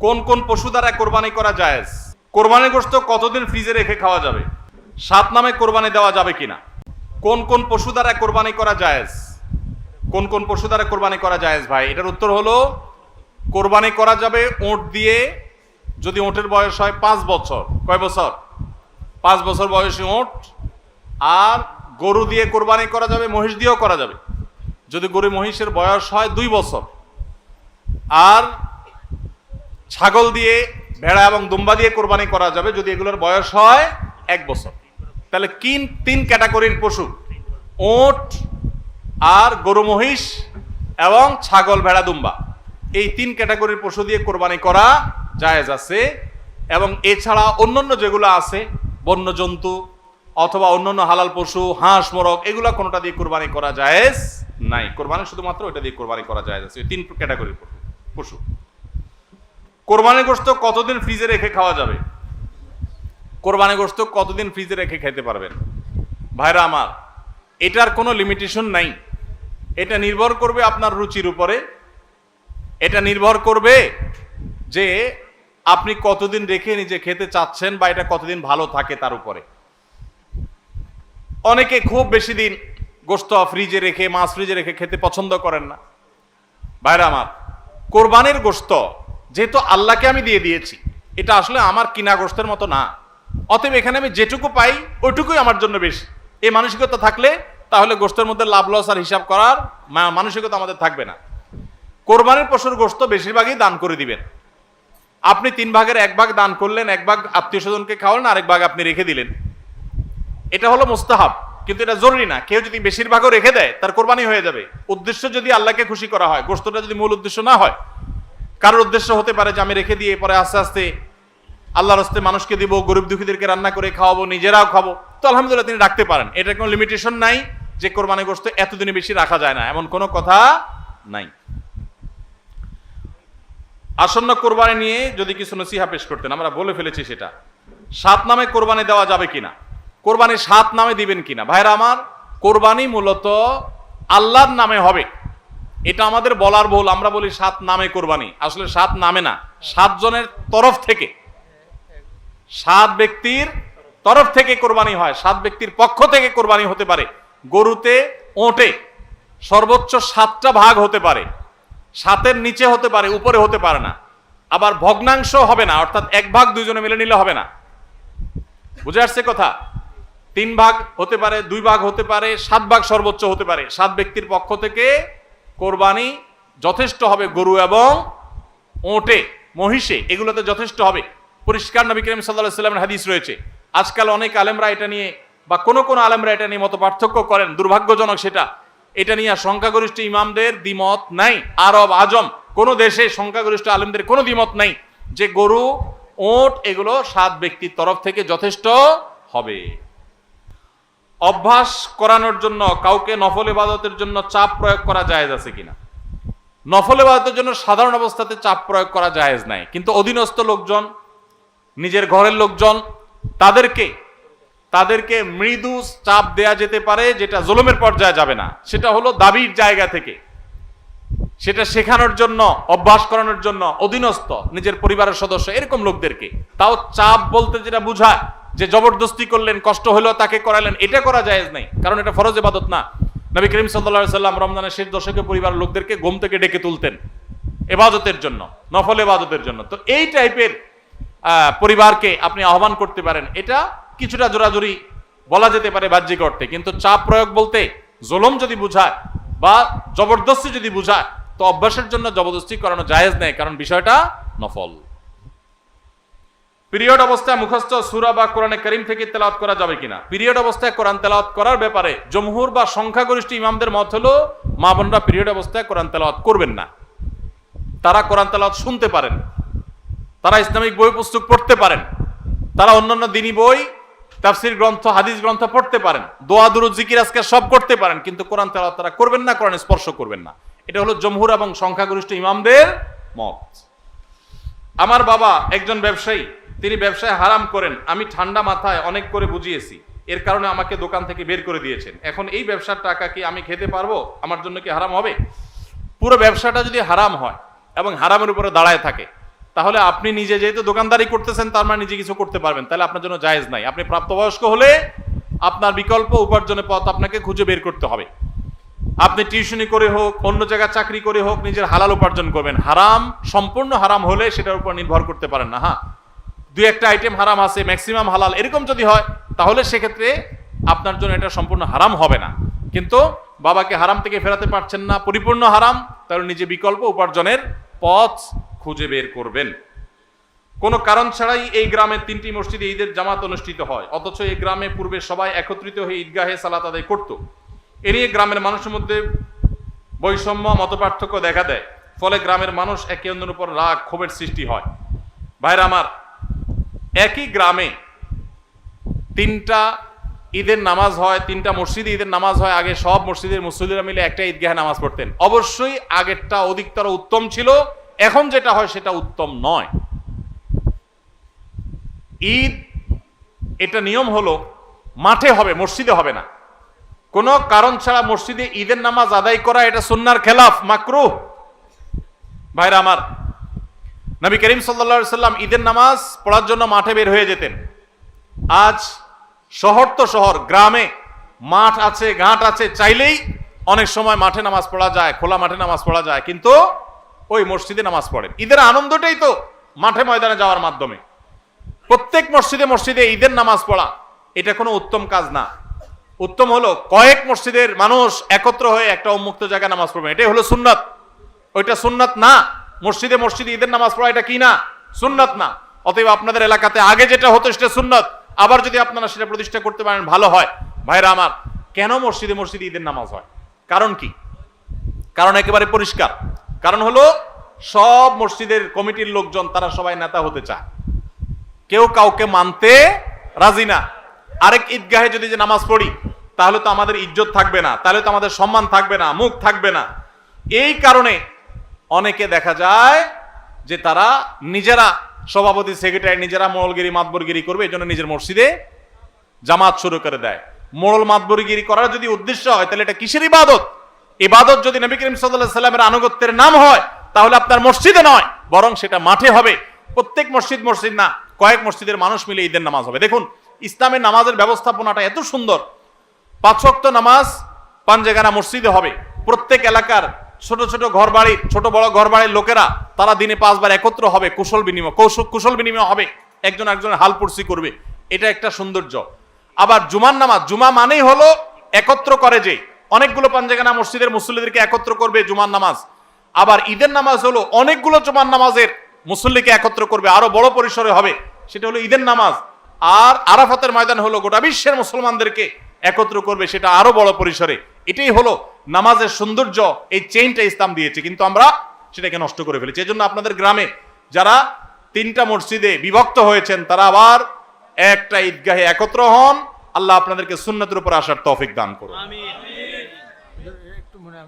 কোন কোন পশু দ্বারা কোরবানি করা জায়েজ? কোরবানির গোশত কতদিন ফ্রিজে রেখে খাওয়া যাবে? 7 নামে কোরবানি দেওয়া যাবে কিনা? কোন কোন পশু দ্বারা কোরবানি করা জায়েজ? কোন কোন পশু দ্বারা কোরবানি করা জায়েজ ভাই? এটার উত্তর হলো কোরবানি করা যাবে ওঁট দিয়ে, যদি ওঁটের বয়স হয় 5 বছর। কয় বছর? 5 বছর বয়সী ওঁট। আর গরু দিয়ে কোরবানি করা যাবে, মহিষ দিয়েও করা যাবে যদি গরু মহিষের বয়স হয় 2 বছর। আর ছাগল দিয়ে, ভেড়া এবং দুম্বা দিয়ে কোরবানি করা যাবে যদি এগুলোর বয়স হয় 1 বছর। তাহলে 3 ক্যাটাগরির পশু, ওট আর গরু মহিষ এবং ছাগল ভেড়া দুম্বা, এই 3 ক্যাটাগরির পশু দিয়ে কোরবানি করা জায়েজ আছে। এবং এছাড়া অন্যান্য যেগুলো আছে, বন্য জন্তু অথবা অন্যান্য হালাল পশু, হাঁস মোরগ, এগুলো কোনোটা দিয়ে কোরবানি করা জায়েজ নাই। কোরবানি শুধুমাত্র ওইটা দিয়ে কোরবানি করা জায়েজ আছে, 3 ক্যাটাগরির পশু। কোরবানির গোশত কতদিন ফ্রিজে রেখে খাওয়া যাবে? কোরবানির গোশত কতদিন ফ্রিজে রেখে খেতে পারবেন? ভাইরা আমার, এটার কোনো লিমিটেশন নাই। এটা নির্ভর করবে আপনার রুচির উপরে। এটা নির্ভর করবে যে আপনি কতদিন রেখে নিজে খেতে চাচ্ছেন বা এটা কতদিন ভালো থাকে তার উপরে। অনেকে খুব বেশি দিন গোশত ফ্রিজে রেখে, মাছ ফ্রিজে রেখে খেতে পছন্দ করেন না। ভাইরা আমার, কোরবানির গোশত যেহেতু আল্লাহকে আমি দিয়ে দিয়েছি, এটা আসলে আমার কিনা গোশতের মতো না। অতএব এখানে আমি যেটুকু পাই ওইটুকুই আমার জন্য বেশি। এই মানসিকতা থাকলে তাহলে গোশতের মধ্যে লাভ লস আর হিসাব করার মানসিকতা আমাদের থাকবে না। কোরবানির পশুর গোশত বেশিরভাগই দান করে দিবেন। আপনি 3 ভাগের 1 ভাগ দান করলেন, 1 ভাগ আত্মীয় স্বজনকে খাওয়ালেন, আরেক ভাগ আপনি রেখে দিলেন। এটা হলো মুস্তাহাব, কিন্তু এটা জরুরি না। কেউ যদি বেশিরভাগও রেখে দেয় তার কোরবানি হয়ে যাবে। উদ্দেশ্য যদি আল্লাহকে খুশি করা হয়, গোশতটা যদি মূল উদ্দেশ্য না হয়। কারোর উদ্দেশ্য হতে পারে যে আমি রেখে দিয়ে পরে আস্তে আস্তে আল্লাহর রাস্তায় মানুষকে দিব, গরিব দুঃখীদেরকে রান্না করে খাওয়াবো, নিজেরাও খাবো, তো আলহামদুলিল্লাহ তিনি রাখতে পারেন। এটা কোনো লিমিটেশন নাই যে কোরবানি গোশত এতদিনে বেশি রাখা যায় না, এমন কোনো কথা নাই। আসন্ন কোরবানি নিয়ে যদি কিছু নসিহা পেশ করতেন, আমরা বলে ফেলেছি সেটা। 7 নামে কোরবানি দেওয়া যাবে কিনা? কোরবানি 7 নামে দিবেন কিনা? ভাইরা আমার, কোরবানি মূলত আল্লাহর নামে হবে, এটা আমাদের বলার ভুল। আমরা বলি 7 নামে কোরবানি, আসলে 7 নামে না, 7 জনের তরফ থেকে, 7 ব্যক্তির তরফ থেকে কোরবানি হয়। 7 ব্যক্তির পক্ষ থেকে কোরবানি হতে পারে। গরুতে, ওটে সর্বোচ্চ 7টা ভাগ হতে পারে, 7-এর নিচে হতে পারে, উপরে হতে পারে না। আবার ভগ্নাংশ হবে না, অর্থাৎ 1 ভাগ 2 জনে মিলে নিলে হবে না। বুঝে আসছে কথা? 3 ভাগ হতে পারে, 2 ভাগ হতে পারে, 7 ভাগ সর্বোচ্চ হতে পারে। 7 ব্যক্তির পক্ষ থেকে কোরবানি যথেষ্ট হবে। গরু এবং ওটে, মহিষে, এগুলোতে যথেষ্ট হবে। পরিষ্কার নবী করিম সাল্লাল্লাহু আলাইহি ওয়াসাল্লামের হাদিস রয়েছে। আজকাল অনেক আলেমরা এটা নিয়ে, বা কোন আলেমরা এটা নিয়ে মত পার্থক্য করেন, দুর্ভাগ্যজনক সেটা। এটা নিয়ে সংখ্যাগরিষ্ঠ ইমামদের দ্বিমত নাই। আরব আজম কোন দেশে সংখ্যাগরিষ্ঠ আলেমদের কোনো দ্বিমত নাই যে গরু, ওট এগুলো 7 ব্যক্তির তরফ থেকে যথেষ্ট হবে। অভ্যাস করানোর জন্য কাউকে নফল ইবাদতের জন্য চাপ প্রয়োগ করা জায়েজ আছে কিনা? নফল ইবাদতের জন্য সাধারণ অবস্থাতে চাপ প্রয়োগ করা জায়েজ নাই, কিন্তু অধীনস্থ লোকজন, নিজের ঘরের লোকজন, তাদেরকে মৃদু চাপ দেয়া যেতে পারে, যেটা জুলুমের পর্যায়ে যাবে না। সেটা হলো দাবির জায়গা থেকে, সেটা শেখানোর জন্য, অভ্যাস করানোর জন্য অধীনস্থ নিজের পরিবারের সদস্য এরকম লোকদেরকে। তাও চাপ বলতে যেটা বুঝায় যে জবরদস্তি করলেন, কষ্ট হলেও তাকে করালেন, এটা করা জায়েজ নাই, কারণ এটা ফরজ ইবাদত না। নবী করিম সাল্লাল্লাহু আলাইহি ওয়াসাল্লাম রমজানের শেষ দশকে পরিবারের লোকদেরকে ঘুম থেকে ডেকে তুলতেন ইবাদতের জন্য, নফল ইবাদতের জন্য। তো এই টাইপের পরিবারকে আপনি আহ্বান করতে পারেন। এটা কিছুটা জোরাজুরি বলা যেতে পারে বাহ্যিক অর্থে, কিন্তু চাপ প্রয়োগ বলতে জুলুম যদি বুঝায় বা জবরদস্তি যদি বুঝায়, তো অভ্যাসের জন্য জবরদস্তি করানো জায়েজ নেই, কারণ বিষয়টা নফল। পিরিয়ড অবস্থায় মুখস্থ সূরা বা কোরআনে কারীম থেকে তেলাওয়াত করা যাবে কিনা? পিরিয়ড অবস্থায় কোরআন তেলাওয়াত করার ব্যাপারে জমহুর বা সংখ্যাগরিষ্ঠ ইমামদের মত হলো মা বোনরা পিরিয়ড অবস্থায় কোরআন তেলাওয়াত করবেন না। তারা কোরআন তেলাওয়াত শুনতে পারেন, তারা ইসলামিক বই পুস্তক পড়তে পারেন, তারা অন্যান্য দ্বীনি বই, তাফসীর গ্রন্থ, হাদিস গ্রন্থ পড়তে পারেন, দোয়া দুরূদ জিকির আজকার সব করতে পারেন, কিন্তু কোরআন তেলাওয়াত তারা করবেন না, কোরআন স্পর্শ করবেন না। এটা হলো জমহুর এবং সংখ্যাগরিষ্ঠ ইমামদের মত। আমার বাবা একজন ব্যবসায়ী, তিনি ব্যবসায় হারাম করেন। আমি ঠান্ডা মাথায় অনেক করে বুঝিয়েছি, এর কারণে আমাকে দোকান থেকে বের করে দিয়েছেন। এখন এই ব্যবসার টাকা কি আমি খেতে পারবো? আমার জন্য কি হারাম হবে? পুরো ব্যবসাটা যদি হারাম হয় এবং হারামের উপরে দাঁড়ায় থাকে, তাহলে আপনি নিজে যেহেতু দোকানদারি করতেছেন তার মানে নিজে কিছু করতে পারবেন, তাহলে আপনার জন্য জায়েজ নাই। আপনি প্রাপ্তবয়স্ক হলে আপনার বিকল্প উপার্জনের পথ আপনাকে খুঁজে বের করতে হবে। আপনি টিউশনি করে হোক, অন্য জায়গায় চাকরি করে হোক, নিজের হালাল উপার্জন করবেন। হারাম, সম্পূর্ণ হারাম হলে সেটার উপর নির্ভর করতে পারেন না। হ্যাঁ, দুই একটা আইটেম হারাম আছে, ম্যাক্সিমাম হালাল, এরকম যদি হয় তাহলে সেক্ষেত্রে আপনার জন্য এটা সম্পূর্ণ হারাম হবে না। কিন্তু বাবাকে হারাম থেকে ফেরাতে পারছেন না, পরিপূর্ণ হারাম, তাহলে নিজে বিকল্প উপার্জনের পথ খুঁজে বের করবেন। কোনো কারণ ছাড়াই এই গ্রামের 3টি মসজিদে ঈদের জামাত অনুষ্ঠিত হয়, অথচ এই গ্রামে পূর্বে সবাই একত্রিত হয়ে ঈদগাহে সালাত আদায় করত। এ নিয়ে গ্রামের মানুষের মধ্যে বৈষম্য, মতপার্থক্য দেখা দেয়। ফলে গ্রামের মানুষ একে অন্যের উপর রাগ, ক্ষোভের সৃষ্টি হয়। ভাইরা আমার, একই গ্রামে 3টা ঈদের নামাজ হয়, 3টা মসজিদে ঈদের নামাজ হয়। আগে সব মসজিদের মুসল্লিরা মিলে একটা ঈদগাহে নামাজ পড়তেন। অবশ্যই আগেরটা অধিকতর উত্তম ছিল, এখন যেটা হয় সেটা উত্তম নয়। ঈদ এটা নিয়ম হলো মাঠে হবে, মসজিদে হবে না। কোনো কারণ ছাড়া মসজিদে ঈদের নামাজ আদায় করা এটা সুন্নাহর খেলাফ, মাকরুহ। ভাইরা আমার, নবী করিম সাল্লাল্লাহু আলাইহি সাল্লাম ঈদের নামাজ পড়ার জন্য মাঠে বের হয়ে যেতেন। আজ শহর তো শহর, গ্রামে মাঠ আছে, ঘাট আছে, চাইলেই অনেক সময় মাঠে নামাজ পড়া যায়, খোলা মাঠে নামাজ পড়া যায়, কিন্তু ওই মসজিদে নামাজ পড়েন। ঈদের আনন্দটাই তো মাঠে ময়দানে যাওয়ার মাধ্যমে। প্রত্যেক মসজিদে মসজিদে ঈদের নামাজ পড়া এটা কোনো উত্তম কাজ না। উত্তম হলো কয়েক মসজিদের মানুষ একত্র হয়ে একটা উন্মুক্ত জায়গায় নামাজ পড়বে, এটাই হলো সুন্নাত। ওইটা সুন্নাত না। মসজিদে মসজিদে ঈদের নামাজ পড়া এটা কি না? সুন্নাত না। অতএব আপনাদের এলাকাতে আগে যেটা হতো সেটা সুন্নাত, আবার যদি আপনারা সেটা প্রতিষ্ঠা করতে পারেন ভালো হয়। ভাইরা আমার, কেন মসজিদে মসজিদে ঈদের নামাজ হয়? কারণ কি? কারণ একেবারে পরিষ্কার। কারণ হলো সব মসজিদের কমিটির লোকজন তারা সবাই নেতা হতে চায়, কেউ কাউকে মানতে রাজি না। আরেক ঈদগাহে যদি যে নামাজ পড়ি তাহলে তো আমাদের ইজ্জত থাকবে না, তাহলে তো আমাদের সম্মান থাকবে না, মুখ থাকবে না। এই কারণে অনেকে দেখা যায় যে তারা নিজেরা সভাপতি, সেক্রেটারি, নিজেরা মোড়লগিরি, মাতবরগিরি করবে, এই জন্য নিজের মসজিদে জামাত শুরু করে দেয়। মোড়ল মাতবরগিরি করার যদি উদ্দেশ্য হয় তাহলে এটা কিসের ইবাদত? ইবাদত যদি নবী করিম সাল্লাল্লাহু আলাইহি সাল্লামের আনুগত্যের নাম হয় তাহলে আপনার মসজিদে নয়, বরং সেটা মাঠে হবে। প্রত্যেক মসজিদ মসজিদ না, কয়েক মসজিদের মানুষ মিলে ঈদের নামাজ হবে। দেখুন, ইসলামের নামাজের ব্যবস্থাপনাটা এত সুন্দর। 5 ওয়াক্ত নামাজ পাঞ্জেগানা মসজিদে হবে। প্রত্যেক এলাকার ছোট ছোট ঘর বাড়ির, ছোট বড় ঘর বাড়ির লোকেরা তারা দিনে 5 বার একত্র হবে, কুশল বিনিময় হবে, একজন একজনের হালপুরসি করবে। এটা একটা সৌন্দর্য। আবার জুমার নামাজ, জুমা মানেই হলো একত্র করে, যে অনেকগুলো পাঞ্জেগানা মসজিদের মুসল্লিদেরকে একত্র করবে জুমার নামাজ। আবার ঈদের নামাজ হলো অনেকগুলো জুমার নামাজের মুসল্লিকে একত্র করবে, আরো বড় পরিসরে হবে, সেটা হলো ঈদের নামাজ। আর আরাফাতের ময়দান হলো গোটা বিশ্বের মুসলমানদেরকে একত্র করবে, সেটা আরো বড় পরিসরে। এটাই হলো নামাজের সৌন্দর্য। এই চেইনটা ইসলাম দিয়েছে, কিন্তু আমরা সেটাকে নষ্ট করে ফেলেছি। এজন্য আপনাদের গ্রামে যারা 3টা মসজিদে বিভক্ত হয়েছেন তারা আবার একটা ঈদগাহে একত্র হন। আল্লাহ আপনাদেরকে সুন্নাতের উপর আসার তৌফিক দান করুন। আমিন। একটু মনে